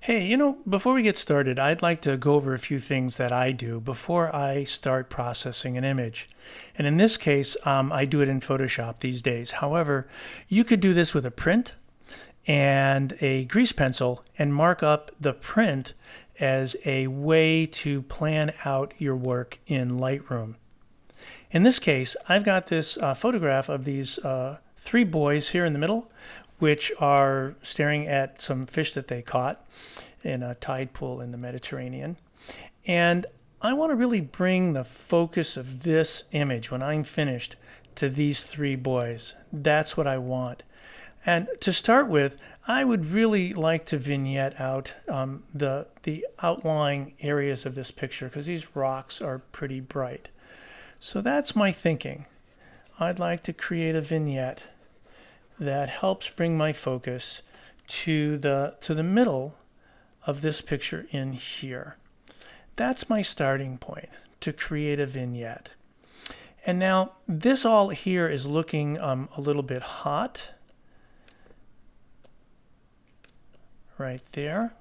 Hey, before we get started, I'd like to go over a few things that I do before I start processing an image. And in this case, I do it in Photoshop these days. However, you could do this with a print and a grease pencil and mark up the print as a way to plan out your work in Lightroom. In this case, I've got this photograph of these three boys here in the middle, which are staring at some fish that they caught in a tide pool in the Mediterranean. And I want to really bring the focus of this image when I'm finished to these three boys. That's what I want. And to start with, I would really like to vignette out the outlying areas of this picture because these rocks are pretty bright. So that's my thinking. I'd like to create a vignette that helps bring my focus to the middle of this picture in here. That's my starting point, to create a vignette. And now this all here is looking a little bit hot. Right there.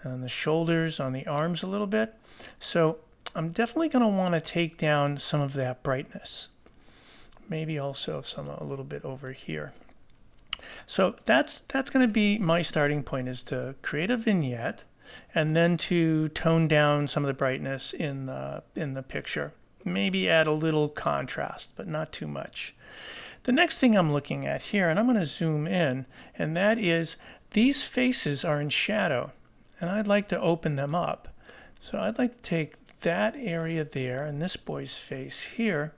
On the shoulders, on the arms a little bit. So I'm definitely going to want to take down some of that brightness. Maybe also some a little bit over here. So that's going to be my starting point, is to create a vignette and then to tone down some of the brightness in the picture. Maybe add a little contrast, but not too much. The next thing I'm looking at here, and I'm going to zoom in, and that is these faces are in shadow, and I'd like to open them up. So I'd like to take that area there and this boy's face here,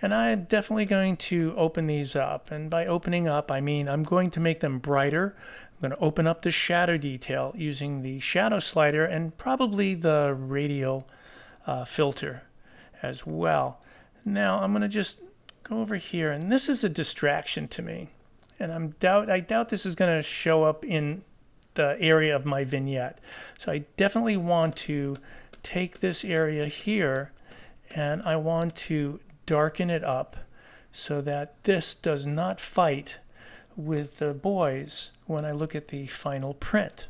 and I'm definitely going to open these up. And by opening up, I mean I'm going to make them brighter. I'm going to open up the shadow detail using the shadow slider and probably the Radial filter as well. Now I'm going to just go over here, and this is a distraction to me. And I doubt this is going to show up in the area of my vignette. So I definitely want to take this area here and I want to darken it up so that this does not fight with the boys when I look at the final print.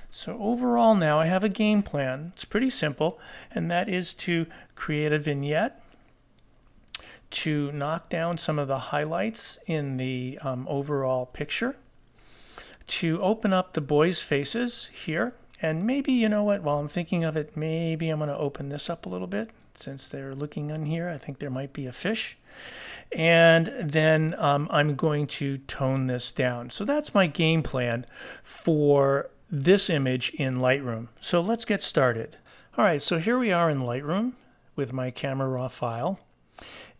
So overall now I have a game plan. It's pretty simple, and that is to create a vignette, to knock down some of the highlights in the overall picture, to open up the boys' faces here, and maybe, you know what, while I'm thinking of it, maybe I'm going to open this up a little bit since they're looking in here. I think there might be a fish. And then I'm going to tone this down. So that's my game plan for this image in Lightroom. So let's get started. All right, so here we are in Lightroom with my camera raw file.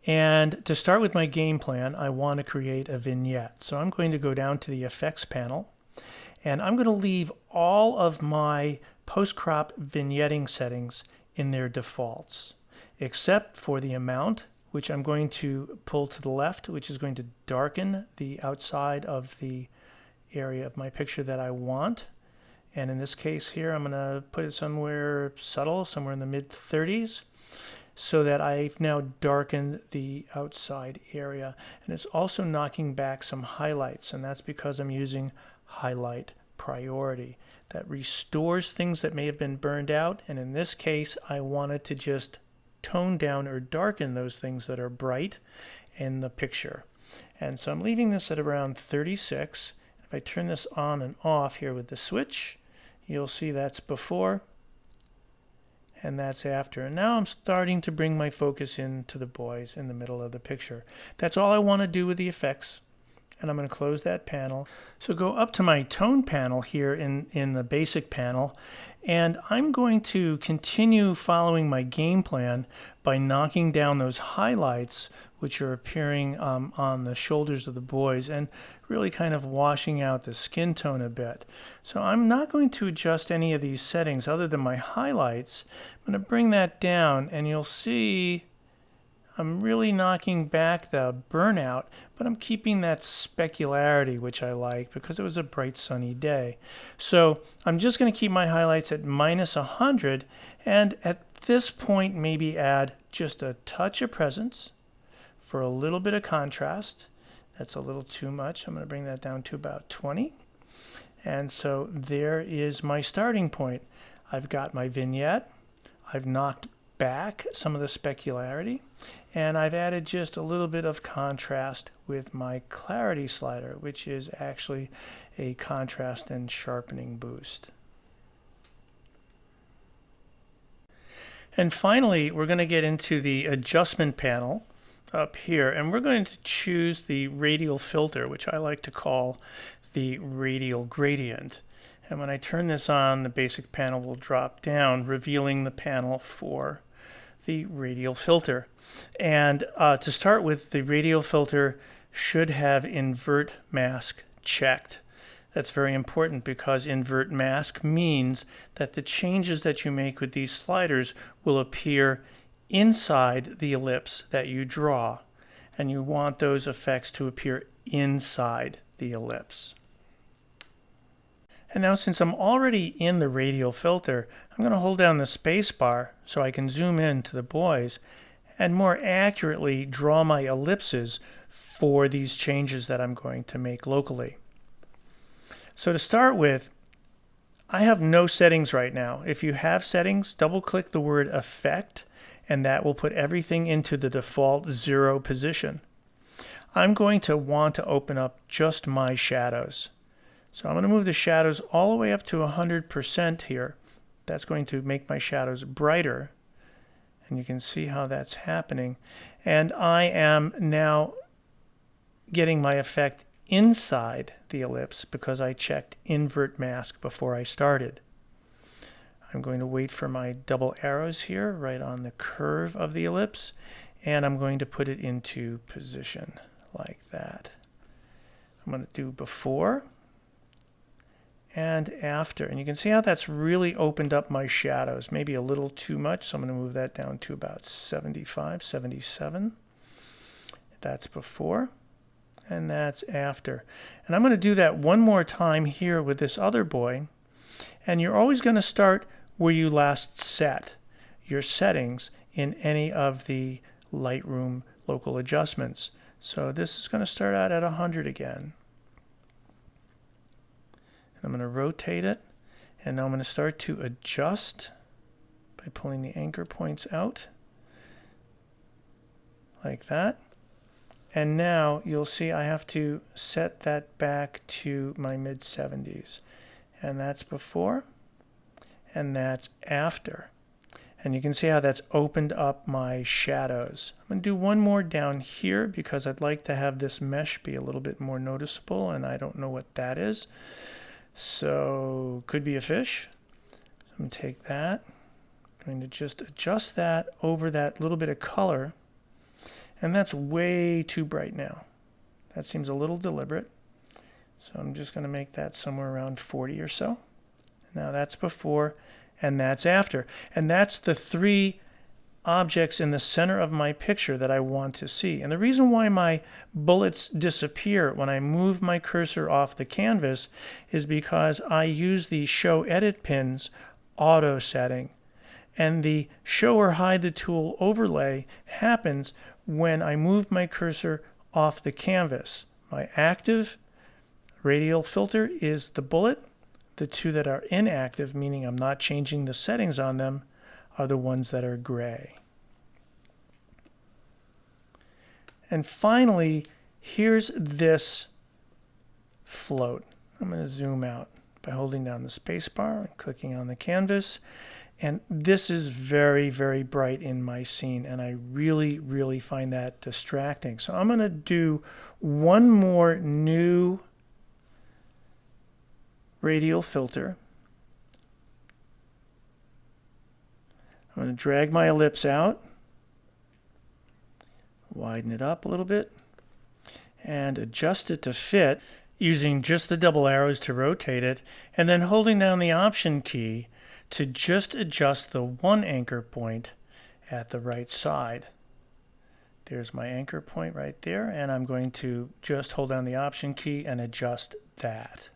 And to start with my game plan, I want to create a vignette. So I'm going to go down to the effects panel, and I'm going to leave all of my post-crop vignetting settings in their defaults, except for the amount, which I'm going to pull to the left, which is going to darken the outside of the area of my picture that I want. And in this case here, I'm going to put it somewhere subtle, somewhere in the mid-30s. So that I've now darkened the outside area. And it's also knocking back some highlights, and that's because I'm using highlight priority. That restores things that may have been burned out, and in this case I wanted to just tone down or darken those things that are bright in the picture. And so I'm leaving this at around 36. If I turn this on and off here with the switch, you'll see that's before and that's after. And now I'm starting to bring my focus into the boys in the middle of the picture. That's all I want to do with the effects. And I'm going to close that panel. So go up to my tone panel here in the basic panel, and I'm going to continue following my game plan by knocking down those highlights which are appearing on the shoulders of the boys and really kind of washing out the skin tone a bit. So I'm not going to adjust any of these settings other than my highlights. I'm going to bring that down, and you'll see I'm really knocking back the burnout, but I'm keeping that specularity, which I like because it was a bright sunny day. So I'm just going to keep my highlights at -100, and at this point maybe add just a touch of presence for a little bit of contrast. That's a little too much. I'm going to bring that down to about 20. And so there is my starting point. I've got my vignette. I've knocked back some of the specularity, and I've added just a little bit of contrast with my clarity slider, which is actually a contrast and sharpening boost. And finally, we're going to get into the adjustment panel up here, and we're going to choose the Radial Filter, which I like to call the Radial Gradient. And when I turn this on, the basic panel will drop down, revealing the panel for the Radial Filter. And to start with, the Radial Filter should have invert mask checked. That's very important because invert mask means that the changes that you make with these sliders will appear inside the ellipse that you draw. And you want those effects to appear inside the ellipse. And now, since I'm already in the Radial Filter, I'm going to hold down the space bar so I can zoom in to the boys and more accurately draw my ellipses for these changes that I'm going to make locally. So to start with, I have no settings right now. If you have settings, double-click the word Effect, and that will put everything into the default 0 position. I'm going to want to open up just my shadows. So I'm going to move the shadows all the way up to 100% here. That's going to make my shadows brighter. And you can see how that's happening. And I am now getting my effect inside the ellipse because I checked invert mask before I started. I'm going to wait for my double arrows here right on the curve of the ellipse, and I'm going to put it into position like that. I'm going to do before and after. And you can see how that's really opened up my shadows, maybe a little too much, so I'm going to move that down to about 75, 77. That's before, and that's after. And I'm going to do that one more time here with this other boy. And you're always going to start where you last set your settings in any of the Lightroom local adjustments. So this is going to start out at 100 again. I'm going to rotate it, and now I'm going to start to adjust by pulling the anchor points out like that. And now you'll see I have to set that back to my mid-70s. And that's before, and that's after. And you can see how that's opened up my shadows. I'm going to do one more down here because I'd like to have this mesh be a little bit more noticeable, and I don't know what that is. So could be a fish. So I'm going to take that. I'm going to just adjust that over that little bit of color. And that's way too bright now. That seems a little deliberate. So I'm just going to make that somewhere around 40 or so. Now that's before and that's after. And that's the three objects in the center of my picture that I want to see. And the reason why my bullets disappear when I move my cursor off the canvas is because I use the Show Edit Pins auto setting. And the Show or Hide the Tool overlay happens when I move my cursor off the canvas. My active Radial Filter is the bullet. The two that are inactive, meaning I'm not changing the settings on them, are the ones that are gray. And finally, here's this float. I'm going to zoom out by holding down the space bar and clicking on the canvas. And this is very, very bright in my scene, and I really, really find that distracting. So I'm going to do one more new Radial Filter. I'm going to drag my ellipse out, widen it up a little bit, and adjust it to fit using just the double arrows to rotate it, and then holding down the Option key to just adjust the one anchor point at the right side. There's my anchor point right there, and I'm going to just hold down the Option key and adjust that.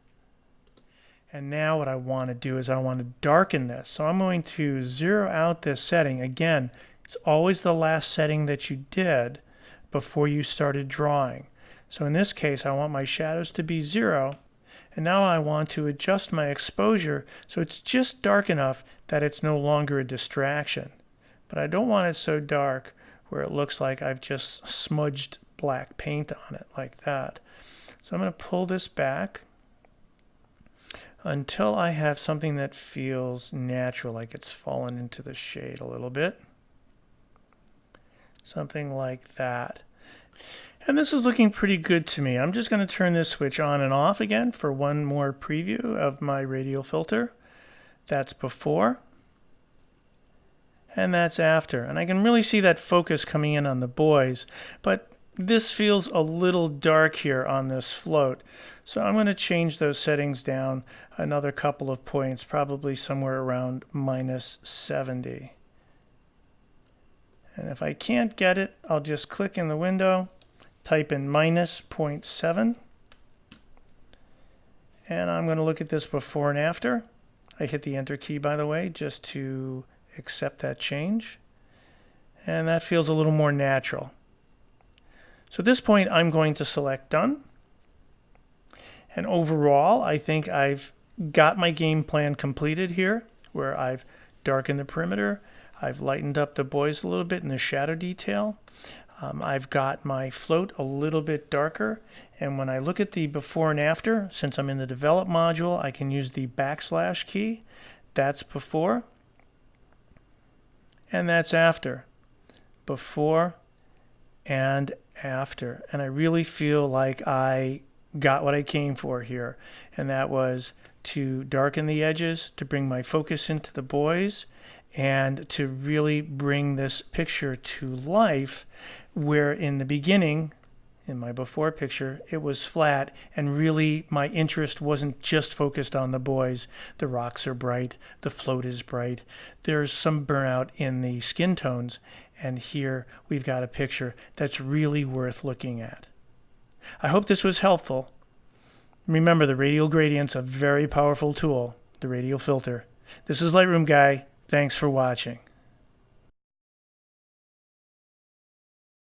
And now what I want to do is I want to darken this. So I'm going to zero out this setting. Again, it's always the last setting that you did before you started drawing. So in this case, I want my shadows to be 0. And now I want to adjust my exposure so it's just dark enough that it's no longer a distraction. But I don't want it so dark where it looks like I've just smudged black paint on it like that. So I'm going to pull this back until I have something that feels natural, like it's fallen into the shade a little bit. Something like that. And this is looking pretty good to me. I'm just going to turn this switch on and off again for one more preview of my radial filter. That's before. And that's after. And I can really see that focus coming in on the boys. But this feels a little dark here on this float. So I'm going to change those settings down another couple of points, probably somewhere around -70. And if I can't get it, I'll just click in the window, type in -0.7. And I'm going to look at this before and after. I hit the enter key, by the way, just to accept that change. And that feels a little more natural. So at this point, I'm going to select done. And overall, I think I've got my game plan completed here, where I've darkened the perimeter. I've lightened up the boys a little bit in the shadow detail. I've got my float a little bit darker. And when I look at the before and after, since I'm in the develop module, I can use the / key. That's before. And that's after. Before and after. And I really feel like I got what I came for here. And that was to darken the edges, to bring my focus into the boys, and to really bring this picture to life, where in the beginning, in my before picture, it was flat, and really my interest wasn't just focused on the boys. The rocks are bright, the float is bright, there's some burnout in the skin tones, and here we've got a picture that's really worth looking at. I hope this was helpful. Remember, the Radial Gradient's a very powerful tool, the Radial Filter. This is Lightroom Guy. Thanks for watching.